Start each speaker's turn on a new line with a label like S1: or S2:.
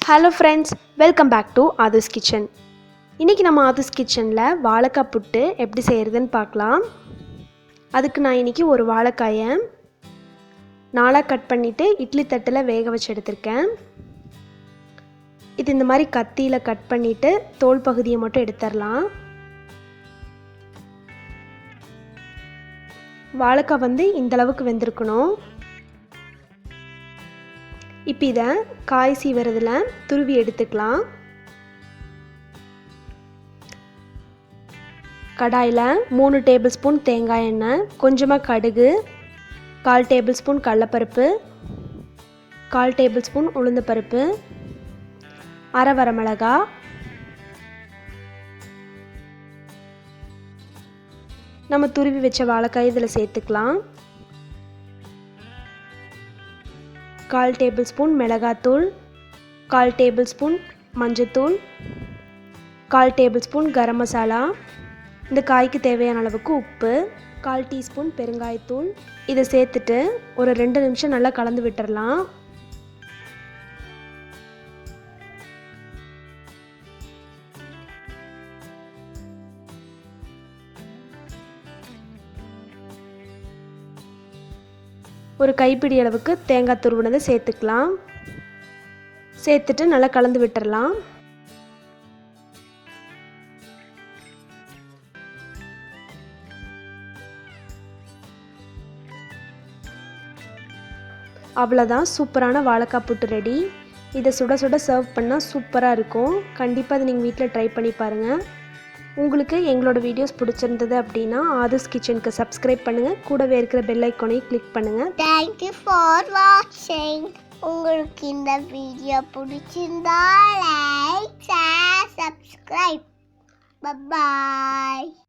S1: Hello friends, welcome back to Aadhu's Kitchen. இன்றைக்கி நம்ம ஆதுஸ் கிச்சனில் வாழைக்காய் புட்டு எப்படி செய்கிறதுன்னு பார்க்கலாம். அதுக்கு நான் இன்றைக்கி ஒரு வாழைக்காயை நாளாக கட் பண்ணிவிட்டு இட்லி தட்டில் வேக வச்சு எடுத்திருக்கேன். இது இந்த மாதிரி கத்தியில் கட் பண்ணிவிட்டு தோல் பகுதியை மட்டும் எடுத்துடலாம். வாழைக்காய் இந்தளவுக்கு வெந்திருக்கணும். இப்போ இதை காய் சீவறதில் துருவி எடுத்துக்கலாம். கடாயில் 3 டேபிள் ஸ்பூன் தேங்காய் எண்ணெய், கொஞ்சமாக கடுகு, 1/4 டேபிள் ஸ்பூன் கடலைப்பருப்பு, 1/4 டேபிள் ஸ்பூன் உளுந்தப்பருப்பு, அரை வரமிளகா, நம்ம துருவி வச்ச வாழைக்காய் இதில் சேர்த்துக்கலாம். 1/4 டேபிள் ஸ்பூன் மிளகாத்தூள், 1/4 டேபிள் ஸ்பூன் மஞ்சத்தூள், 1/4 டேபிள் ஸ்பூன் கரம் மசாலா, இந்த காய்க்கு தேவையான அளவுக்கு உப்பு, 1/4 டீஸ்பூன் பெருங்காயத்தூள். இதை சேர்த்துட்டு ஒரு 2 நிமிஷம் நல்லா கலந்து விட்டுறலாம். ஒரு கைப்பிடி அளவுக்கு தேங்காய் துருவினதை சேர்த்துக்கலாம். சேர்த்துட்டு நல்லா கலந்து விட்டுறலாம். அவ்வளோதான், சூப்பரான வாழைக்காய் புட்டு ரெடி. இதை சுட சுட சர்வ் பண்ணால் சூப்பராக இருக்கும். கண்டிப்பாக அதை நீங்கள் வீட்டில் ட்ரை பண்ணி பாருங்கள். உங்களுக்கு எங்களோட வீடியோஸ் பிடிச்சிருந்தது அப்படின்னா ஆதுஸ் கிச்சனுக்கு சப்ஸ்கிரைப் பண்ணுங்கள். கூடவே இருக்கிற பெல் ஐக்கானையும் கிளிக் பண்ணுங்கள்.
S2: தேங்க்யூ ஃபார் வாட்சிங். உங்களுக்கு இந்த வீடியோ பிடிச்சிருந்தா லைக், ஷேர், சப்ஸ்கிரைப். பை.